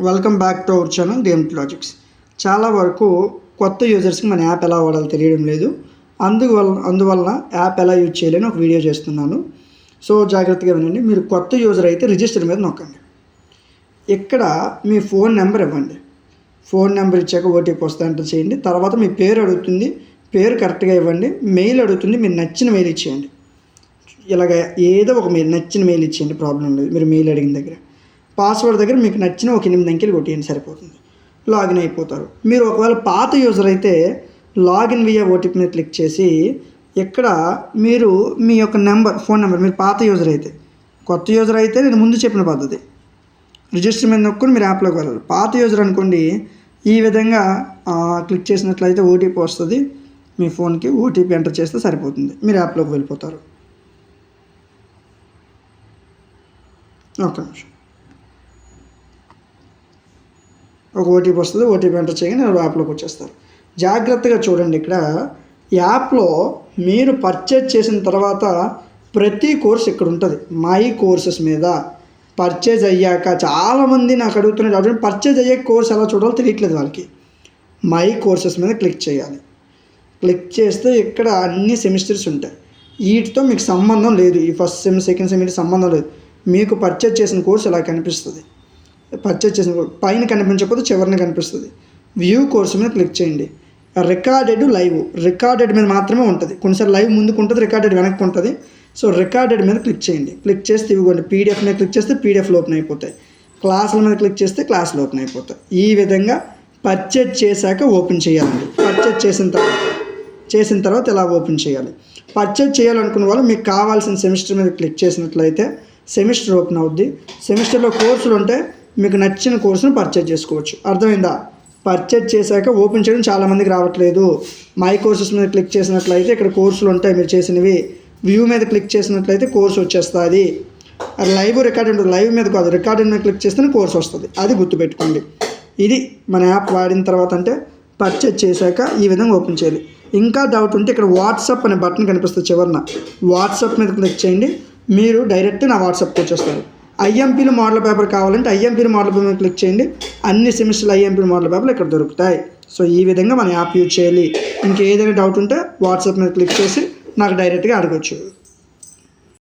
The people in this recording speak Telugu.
Welcome back to our channel DMT logics. చాలా వరకు కొత్త యూజర్స్కి మన యాప్ ఎలా వాడాలో తెలియడం లేదు. అందువల్ల యాప్ ఎలా యూజ్ చేయాలని ఒక వీడియో చేస్తున్నాను. సో జాగ్రత్తగా వినండి. మీరు కొత్త యూజర్ అయితే రిజిస్టర్ మీద నొక్కండి. ఇక్కడ మీ ఫోన్ నెంబర్ ఇవ్వండి. ఫోన్ నెంబర్ ఇచ్చాక ఓటీపీ వస్తే ఎంటర్ చేయండి. తర్వాత మీ పేరు అడుగుతుంది, పేరు కరెక్ట్గా ఇవ్వండి. మెయిల్ అడుగుతుంది, మీరు నచ్చిన మెయిల్ ఇచ్చేయండి. ఇలాగ ఏదో ఒక మెయిల్, నచ్చిన మెయిల్ ఇచ్చేయండి, ప్రాబ్లం లేదు. మీరు మెయిల్ అడిగిన దగ్గర పాస్వర్డ్ దగ్గర మీకు నచ్చిన ఒక 8 అంకెలు కొట్టేయండి, సరిపోతుంది. లాగిన్ అయిపోతారు. మీరు ఒకవేళ పాత యూజర్ అయితే లాగిన్ వియా ఓటీపీ మీద క్లిక్ చేసి ఇక్కడ మీరు మీ యొక్క ఫోన్ నెంబర్, మీరు పాత యూజర్ అయితే, కొత్త యూజర్ అయితే నేను ముందు చెప్పిన పద్ధతి రిజిస్టర్ మీద నొక్కుని మీరు యాప్లోకి వెళ్ళాలి. పాత యూజర్ అనుకోండి, ఈ విధంగా క్లిక్ చేసినట్లయితే ఓటీపీ వస్తుంది. మీ ఫోన్కి ఓటీపీ ఎంటర్ చేస్తే సరిపోతుంది, మీరు యాప్లోకి వెళ్ళిపోతారు. ఒక నిమిషం, ఒక ఓటీపీ వస్తుంది. ఓటీపీ ఎంటర్ చేయగానే యాప్లోకి వచ్చేస్తారు. జాగ్రత్తగా చూడండి. ఇక్కడ యాప్లో మీరు పర్చేజ్ చేసిన తర్వాత ప్రతి కోర్స్ ఇక్కడ ఉంటుంది. మై కోర్సెస్ మీద పర్చేజ్ అయ్యాక చాలామంది నాకు అడుగుతున్నారు, పర్చేజ్ అయ్యాక కోర్స్ ఎలా చూడాలో తెలియట్లేదు వాళ్ళకి. మై కోర్సెస్ మీద క్లిక్ చేయాలి. క్లిక్ చేస్తే ఇక్కడ అన్ని సెమిస్టర్స్ ఉంటాయి. వీటితో మీకు సంబంధం లేదు. ఈ ఫస్ట్ సెమ్, సెకండ్ సెమ్ వీటి సంబంధం లేదు. మీకు పర్చేజ్ చేసిన కోర్స్ ఇలా కనిపిస్తుంది. పర్చేజ్ చేసిన పైన కనిపించకపోతే చివరిని కనిపిస్తుంది. వ్యూ కోర్సు మీద క్లిక్ చేయండి. రికార్డెడ్, లైవ్, రికార్డెడ్ మీద మాత్రమే ఉంటుంది. కొన్నిసార్లు లైవ్ ముందుకు ఉంటుంది, రికార్డెడ్ వెనక్కి ఉంటుంది. సో రికార్డెడ్ మీద క్లిక్ చేయండి. క్లిక్ చేస్తే ఇవ్వండి, పీడిఎఫ్ మీద క్లిక్ చేస్తే పీడిఎఫ్లో ఓపెన్ అయిపోతాయి. క్లాసుల మీద క్లిక్ చేస్తే క్లాసులు ఓపెన్ అయిపోతాయి. ఈ విధంగా పర్చేజ్ చేశాక ఓపెన్ చేయాలండి. పర్చేజ్ చేసిన తర్వాత ఇలా ఓపెన్ చేయాలి. పర్చేజ్ చేయాలనుకున్న వాళ్ళు మీకు కావాల్సిన సెమిస్టర్ మీద క్లిక్ చేసినట్లయితే సెమిస్టర్ ఓపెన్ అవుద్ది. సెమిస్టర్లో కోర్సులు ఉంటే మీకు నచ్చిన కోర్సును పర్చేజ్ చేసుకోవచ్చు. అర్థమైందా? పర్చేజ్ చేశాక ఓపెన్ చేయడం చాలామందికి రావట్లేదు. మై కోర్సెస్ మీద క్లిక్ చేసినట్లయితే ఇక్కడ కోర్సులు ఉంటాయి మీరు చేసినవి. వ్యూ మీద క్లిక్ చేసినట్లయితే కోర్సు వచ్చేస్తుంది. లైవ్, రికార్డెడ్ ఉంటుంది. లైవ్ మీద కాదు, రికార్డెడ్ మీద క్లిక్ చేస్తేనే కోర్సు వస్తుంది. అది గుర్తుపెట్టుకోండి. ఇది మన యాప్ వాడిన తర్వాత అంటే పర్చేజ్ చేశాక ఈ విధంగా ఓపెన్ చేయాలి. ఇంకా డౌట్ ఉంటే ఇక్కడ వాట్సాప్ అనే బటన్ కనిపిస్తుంది చివరిన. వాట్సాప్ మీద క్లిక్ చేయండి. మీరు డైరెక్ట్ నా వాట్సాప్కి వచ్చేస్తారు. ఐఎంపీలు మోడల్ పేపర్ కావాలంటే ఐఎంపీలు మోడల్ పేపర్ మీద క్లిక్ చేయండి. అన్ని సెమిస్టర్లు ఐఎంపీలు మోడల్ పేపర్లు ఇక్కడ దొరుకుతాయి. సో ఈ విధంగా మన యాప్ యూజ్ చేయాలి. ఇంకేదైనా డౌట్ ఉంటే వాట్సాప్ మీద క్లిక్ చేసి నాకు డైరెక్ట్గా అడగచ్చు.